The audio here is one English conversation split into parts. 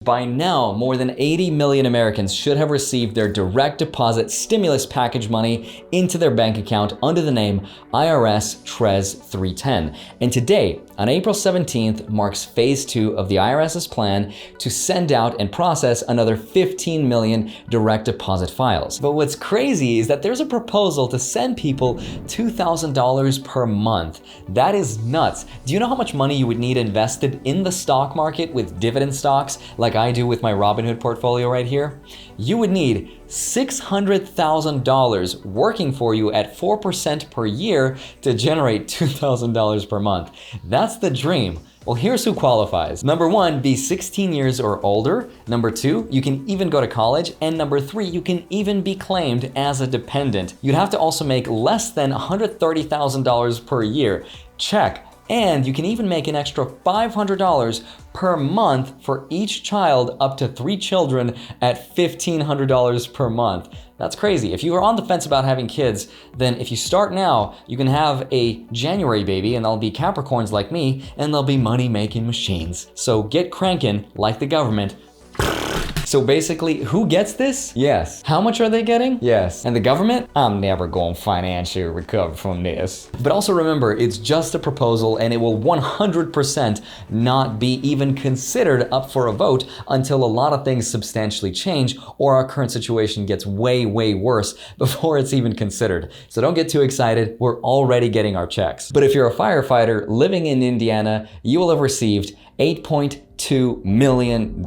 By now, more than 80 million Americans should have received their direct deposit stimulus package money into their bank account under the name IRS TRES 310. And today, on April 17th, marks phase 2 of the IRS's plan to send out and process another 15 million direct deposit files. But what's crazy is that there's a proposal to send people $2,000 per month. That is nuts. Do you know how much money you would need invested in the stock market with dividend stocks like I do with my Robinhood portfolio right here? You would need $600,000 working for you at 4% per year to generate $2,000 per month. That's the dream. Well, here's who qualifies. Number 1, be 16 years or older. Number 2, you can even go to college. And number 3, you can even be claimed as a dependent. You'd have to also make less than $130,000 per year. Check. And you can even make an extra $500 per month for each child, up to 3 children at $1,500 per month. That's crazy. If you are on the fence about having kids, then if you start now, you can have a January baby and they'll be Capricorns like me, and they'll be money-making machines. So get cranking like the government. So basically, who gets this? Yes. How much are they getting? Yes. And the government? I'm never going to financially recover from this. But also remember, it's just a proposal and it will 100% not be even considered up for a vote until a lot of things substantially change or our current situation gets way, way worse before it's even considered. So don't get too excited. We're already getting our checks. But if you're a firefighter living in Indiana, you will have received $8.2 million.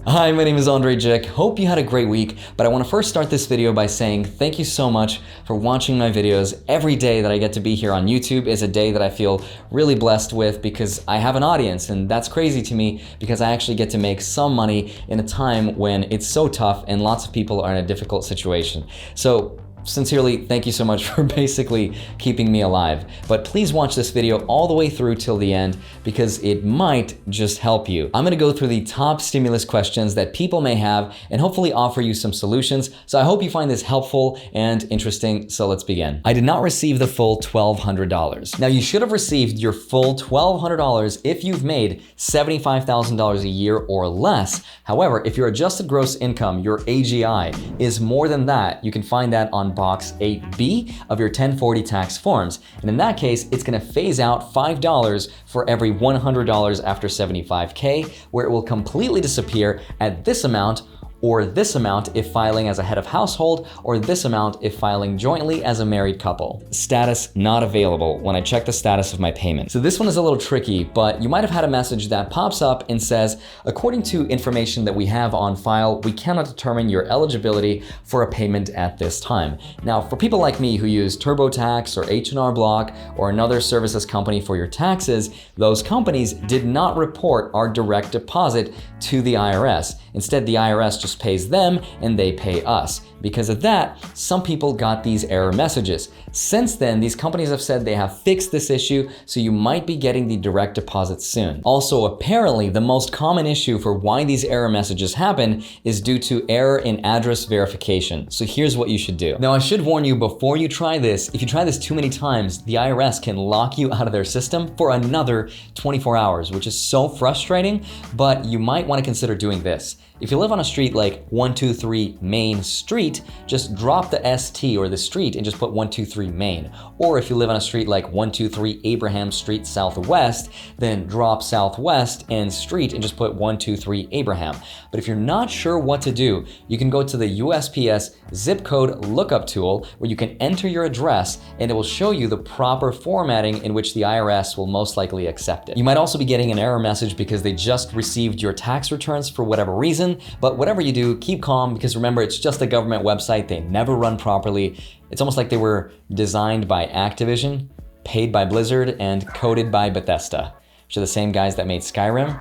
Hi, my name is Andre Jick. Hope you had a great week, but I want to first start this video by saying thank you so much for watching my videos. Every day that I get to be here on YouTube is a day that I feel really blessed with because I have an audience, and that's crazy to me because I actually get to make some money in a time when it's so tough and lots of people are in a difficult situation. So sincerely, thank you so much for basically keeping me alive. But please watch this video all the way through till the end because it might just help you. I'm gonna go through the top stimulus questions that people may have and hopefully offer you some solutions. So I hope you find this helpful and interesting. So let's begin. I did not receive the full $1,200. Now you should have received your full $1,200 if you've made $75,000 a year or less. However, if your adjusted gross income, your AGI, is more than that, you can find that on box 8B of your 1040 tax forms. And in that case, it's gonna phase out $5 for every $100 after 75K, where it will completely disappear at this amount, or this amount if filing as a head of household, or this amount if filing jointly as a married couple. Status not available when I check the status of my payment. So this one is a little tricky, but you might have had a message that pops up and says, according to information that we have on file, we cannot determine your eligibility for a payment at this time. Now, for people like me who use TurboTax or H&R Block or another services company for your taxes, those companies did not report our direct deposit to the IRS. Instead, the IRS just pays them and they pay us. Because of that, some people got these error messages. Since then, these companies have said they have fixed this issue, so you might be getting the direct deposit soon. Also, apparently, the most common issue for why these error messages happen is due to error in address verification. So here's what you should do. Now, I should warn you before you try this, if you try this too many times, the IRS can lock you out of their system for another 24 hours, which is so frustrating, but you might want to consider doing this. If you live on a street like 123 Main Street, just drop the ST or the street and just put 123 Main. Or if you live on a street like 123 Abraham Street Southwest, then drop Southwest and street and just put 123 Abraham. But if you're not sure what to do, you can go to the USPS zip code lookup tool where you can enter your address and it will show you the proper formatting in which the IRS will most likely accept it. You might also be getting an error message because they just received your tax returns for whatever reason. But whatever you do, keep calm because remember, it's just a government website. They never run properly. It's almost like they were designed by Activision, paid by Blizzard, and coded by Bethesda, which are the same guys that made Skyrim.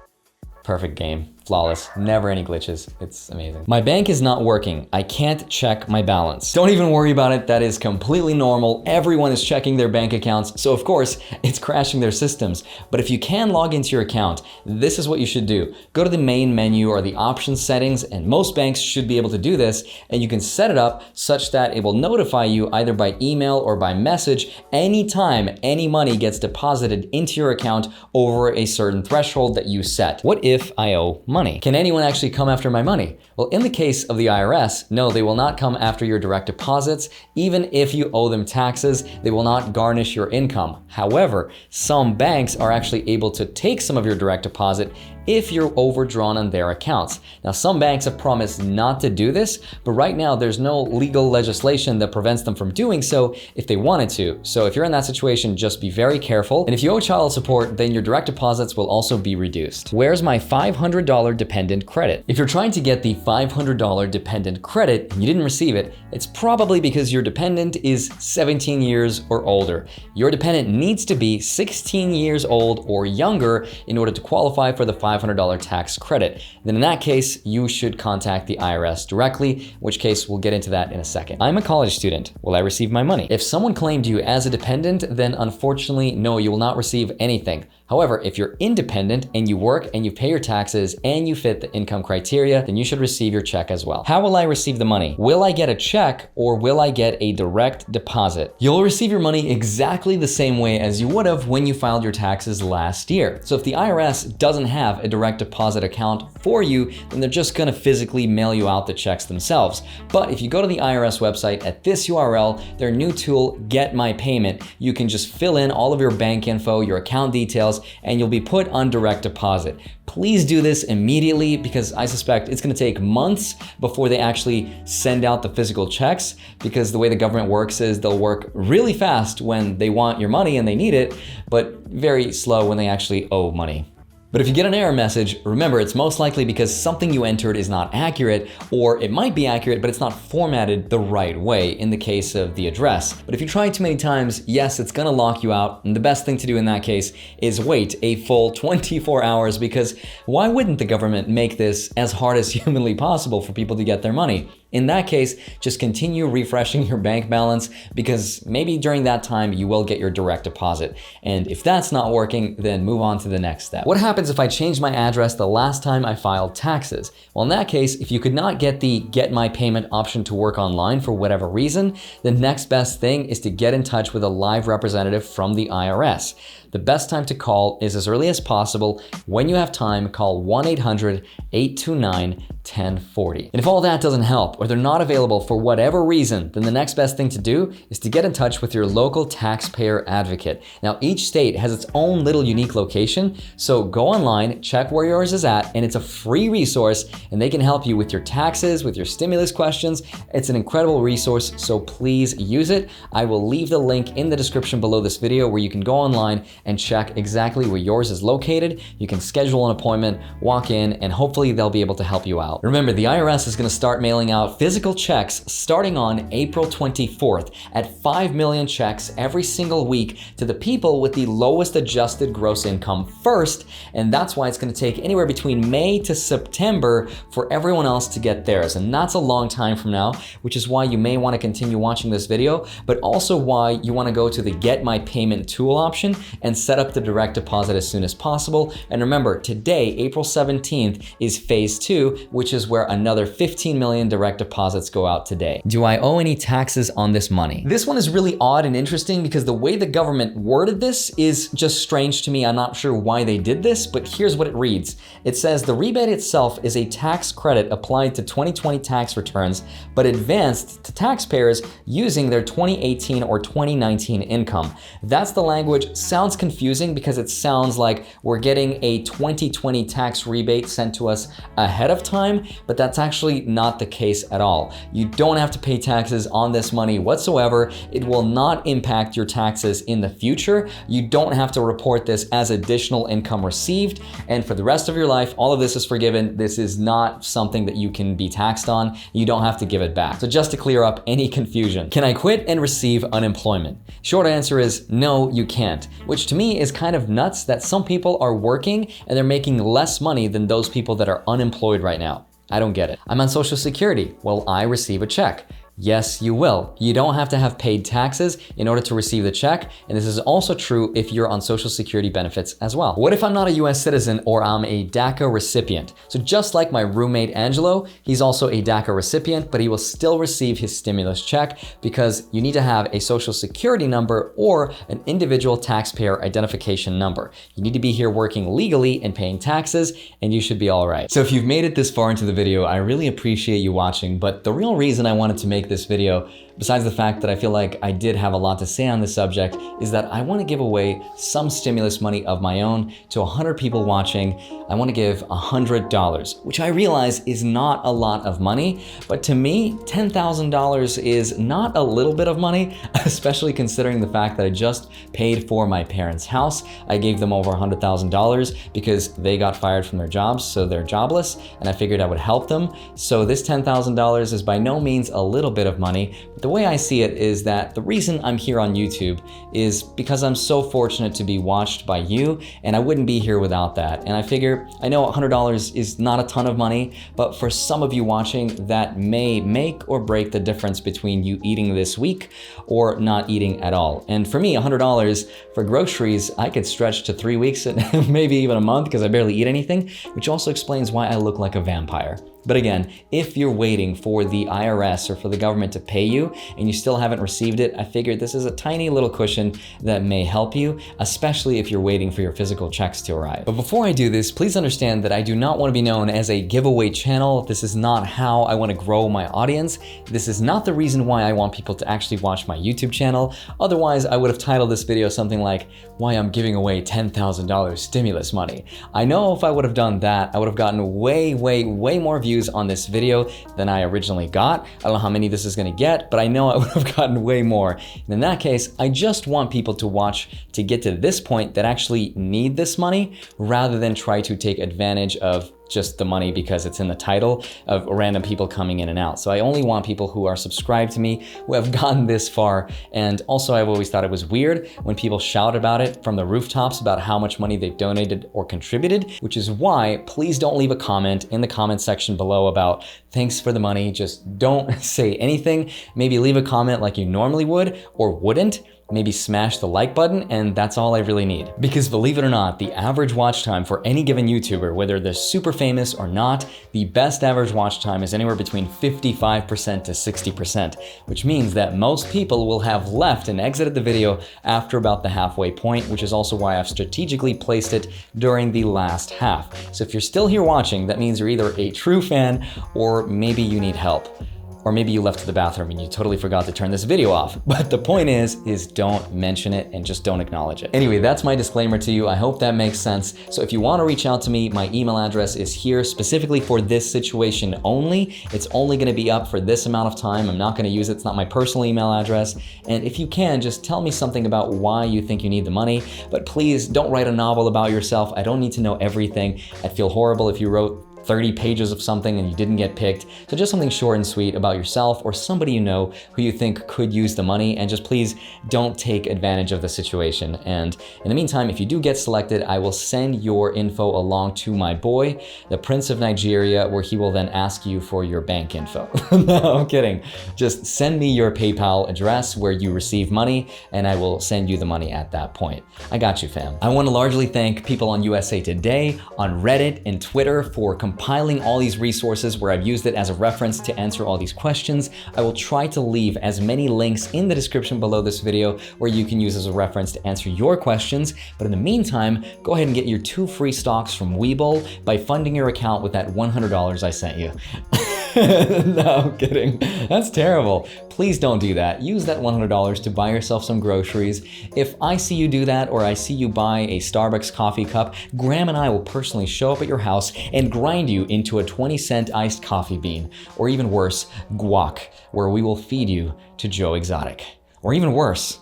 Perfect game. flawless, never any glitches. It's amazing. My bank is not working. I can't check my balance. Don't even worry about it. That is completely normal. Everyone is checking their bank accounts, so of course it's crashing their systems. But if you can log into your account, this is what you should do. Go to the main menu or the options settings, and most banks should be able to do this, and you can set it up such that it will notify you either by email or by message anytime any money gets deposited into your account over a certain threshold that you set. What if I owe money? Can anyone actually come after my money? Well, in the case of the IRS, no, they will not come after your direct deposits. Even if you owe them taxes, they will not garnish your income. However, some banks are actually able to take some of your direct deposit if you're overdrawn on their accounts. Now, some banks have promised not to do this, but right now there's no legal legislation that prevents them from doing so if they wanted to. So if you're in that situation, just be very careful. And if you owe child support, then your direct deposits will also be reduced. Where's my $500 dependent credit? If you're trying to get the $500 dependent credit and you didn't receive it, it's probably because your dependent is 17 years or older. Your dependent needs to be 16 years old or younger in order to qualify for the $500 tax credit. Then in that case, you should contact the IRS directly, in which case we'll get into that in a second. I'm a college student. Will I receive my money? If someone claimed you as a dependent, then unfortunately, no, you will not receive anything. However, if you're independent and you work and you pay your taxes and you fit the income criteria, then you should receive your check as well. How will I receive the money? Will I get a check or will I get a direct deposit? You'll receive your money exactly the same way as you would have when you filed your taxes last year. So if the IRS doesn't have a direct deposit account for you, then they're just gonna physically mail you out the checks themselves. But if you go to the IRS website at this URL, their new tool, Get My Payment, you can just fill in all of your bank info, your account details, and you'll be put on direct deposit. Please do this immediately because I suspect it's gonna take months before they actually send out the physical checks, because the way the government works is they'll work really fast when they want your money and they need it, but very slow when they actually owe money. But if you get an error message, remember it's most likely because something you entered is not accurate, or it might be accurate, but it's not formatted the right way in the case of the address. But if you try too many times, yes, it's gonna lock you out. And the best thing to do in that case is wait a full 24 hours, because why wouldn't the government make this as hard as humanly possible for people to get their money? In that case, just continue refreshing your bank balance, because maybe during that time you will get your direct deposit. And if that's not working, then move on to the next step. What happens if I change my address the last time I filed taxes? Well, in that case, if you could not get the Get My Payment option to work online for whatever reason, the next best thing is to get in touch with a live representative from the IRS. The best time to call is as early as possible. When you have time, call 1-800-829-1040. And if all that doesn't help, or they're not available for whatever reason, then the next best thing to do is to get in touch with your local taxpayer advocate. Now, each state has its own little unique location, so go online, check where yours is at, and it's a free resource, and they can help you with your taxes, with your stimulus questions. It's an incredible resource, so please use it. I will leave the link in the description below this video where you can go online and check exactly where yours is located. You can schedule an appointment, walk in, and hopefully they'll be able to help you out. Remember, the IRS is gonna start mailing out physical checks starting on April 24th at 5 million checks every single week to the people with the lowest adjusted gross income first, and that's why it's gonna take anywhere between May to September for everyone else to get theirs, and that's a long time from now, which is why you may wanna continue watching this video, but also why you wanna go to the Get My Payment tool option and set up the direct deposit as soon as possible. And remember, today, April 17th, is phase 2, which is where another 15 million direct deposits go out today. Do I owe any taxes on this money? This one is really odd and interesting because the way the government worded this is just strange to me. I'm not sure why they did this, but here's what it reads. It says the rebate itself is a tax credit applied to 2020 tax returns, but advanced to taxpayers using their 2018 or 2019 income. That's the language. Sounds confusing because it sounds like we're getting a 2020 tax rebate sent to us ahead of time, time, but that's actually not the case at all. You don't have to pay taxes on this money whatsoever. It will not impact your taxes in the future. You don't have to report this as additional income received, and for the rest of your life, all of this is forgiven. This is not something that you can be taxed on. You don't have to give it back. So just to clear up any confusion, can I quit and receive unemployment? Short answer is no, you can't, which to me is kind of nuts that some people are working and they're making less money than those people that are unemployed right now. I don't get it. I'm on Social Security. Will I receive a check? Yes, you will. You don't have to have paid taxes in order to receive the check, and this is also true if you're on Social Security benefits as well. What if I'm not a US citizen or I'm a DACA recipient? So just like my roommate Angelo, he's also a DACA recipient, but he will still receive his stimulus check because you need to have a Social Security number or an individual taxpayer identification number. You need to be here working legally and paying taxes, and you should be all right. So if you've made it this far into the video, I really appreciate you watching, but the real reason I wanted to make this video, besides the fact that I feel like I did have a lot to say on this subject, is that I want to give away some stimulus money of my own to 100 people watching. I want to give $100, which I realize is not a lot of money, but to me, $10,000 is not a little bit of money, especially considering the fact that I just paid for my parents' house. I gave them over $100,000 because they got fired from their jobs, so they're jobless, and I figured I would help them. So this $10,000 is by no means a little bit of money. The way I see it is that the reason I'm here on YouTube is because I'm so fortunate to be watched by you, and I wouldn't be here without that. And I figure, I know $100 is not a ton of money, but for some of you watching, that may make or break the difference between you eating this week or not eating at all. And for me, $100 for groceries, I could stretch to 3 weeks and maybe even a month because I barely eat anything, which also explains why I look like a vampire. But again, if you're waiting for the IRS or for the government to pay you and you still haven't received it, I figured this is a tiny little cushion that may help you, especially if you're waiting for your physical checks to arrive. But before I do this, please understand that I do not want to be known as a giveaway channel. This is not how I want to grow my audience. This is not the reason why I want people to actually watch my YouTube channel. Otherwise, I would have titled this video something like, why I'm giving away $10,000 stimulus money. I know if I would have done that, I would have gotten way more views on this video than I originally got. I don't know how many this is gonna get, but I know I would have gotten way more. And in that case, I just want people to watch to get to this point that actually need this money rather than try to take advantage of just the money because it's in the title of random people coming in and out. So I only want people who are subscribed to me, who have gotten this far. And also I've always thought it was weird when people shout about it from the rooftops about how much money they've donated or contributed, which is why please don't leave a comment in the comment section below about thanks for the money. Just don't say anything. Maybe leave a comment like you normally would or wouldn't. Maybe smash the like button, and that's all I really need. Because believe it or not, the average watch time for any given YouTuber, whether they're super famous or not, the best average watch time is anywhere between 55% to 60%, which means that most people will have left and exited the video after about the halfway point, which is also why I've strategically placed it during the last half. So if you're still here watching, that means you're either a true fan or maybe you need help. Or maybe you left to the bathroom and you totally forgot to turn this video off. But the point is don't mention it and just don't acknowledge it. Anyway, that's my disclaimer to you. I hope that makes sense. So if you want to reach out to me, my email address is here specifically for this situation only. It's only going to be up for this amount of time. I'm not going to use it. It's not my personal email address. And if you can, just tell me something about why you think you need the money. But please don't write a novel about yourself. I don't need to know everything. I'd feel horrible if you wrote 30 pages of something and you didn't get picked. So just something short and sweet about yourself or somebody you know who you think could use the money, and just please don't take advantage of the situation. And in the meantime, if you do get selected, I will send your info along to my boy, the Prince of Nigeria, where he will then ask you for your bank info. No, I'm kidding. Just send me your PayPal address where you receive money and I will send you the money at that point. I got you, fam. I want to largely thank people on USA Today, on Reddit, and Twitter for compiling all these resources where I've used it as a reference to answer all these questions. I will try to leave as many links in the description below this video where you can use as a reference to answer your questions. But in the meantime, go ahead and get your 2 free stocks from Webull by funding your account with that $100 I sent you. No, I'm kidding. That's terrible. Please don't do that. Use that $100 to buy yourself some groceries. If I see you do that, or I see you buy a Starbucks coffee cup, Graham and I will personally show up at your house and grind you into a 20-cent iced coffee bean. Or even worse, guac, where we will feed you to Joe Exotic. Or even worse,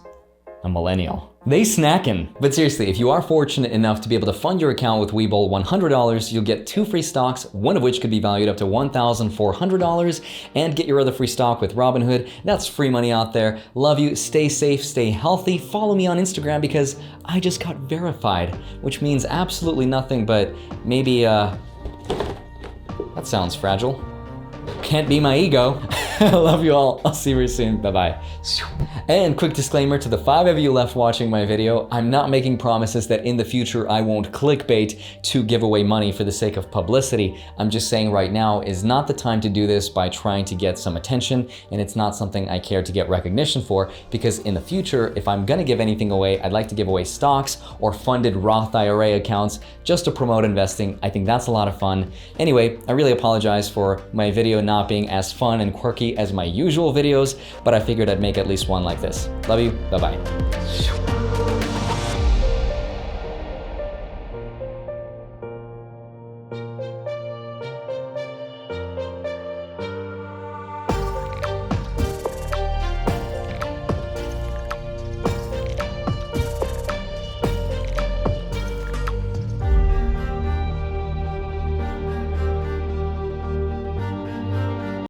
a millennial. They snackin'. But seriously, if you are fortunate enough to be able to fund your account with Webull $100, you'll get 2 free stocks, one of which could be valued up to $1,400, and get your other free stock with Robinhood. That's free money out there. Love you, stay safe, stay healthy. Follow me on Instagram because I just got verified, which means absolutely nothing, but maybe, that sounds fragile. Can't be my ego. I love you all. I'll see you very soon. Bye-bye. And quick disclaimer to the 5 of you left watching my video, I'm not making promises that in the future I won't clickbait to give away money for the sake of publicity. I'm just saying right now is not the time to do this by trying to get some attention, and it's not something I care to get recognition for, because in the future, if I'm gonna give anything away, I'd like to give away stocks or funded Roth IRA accounts just to promote investing. I think that's a lot of fun. Anyway, I really apologize for my video not being as fun and quirky as my usual videos, but I figured I'd make at least one like this. Love you, bye-bye.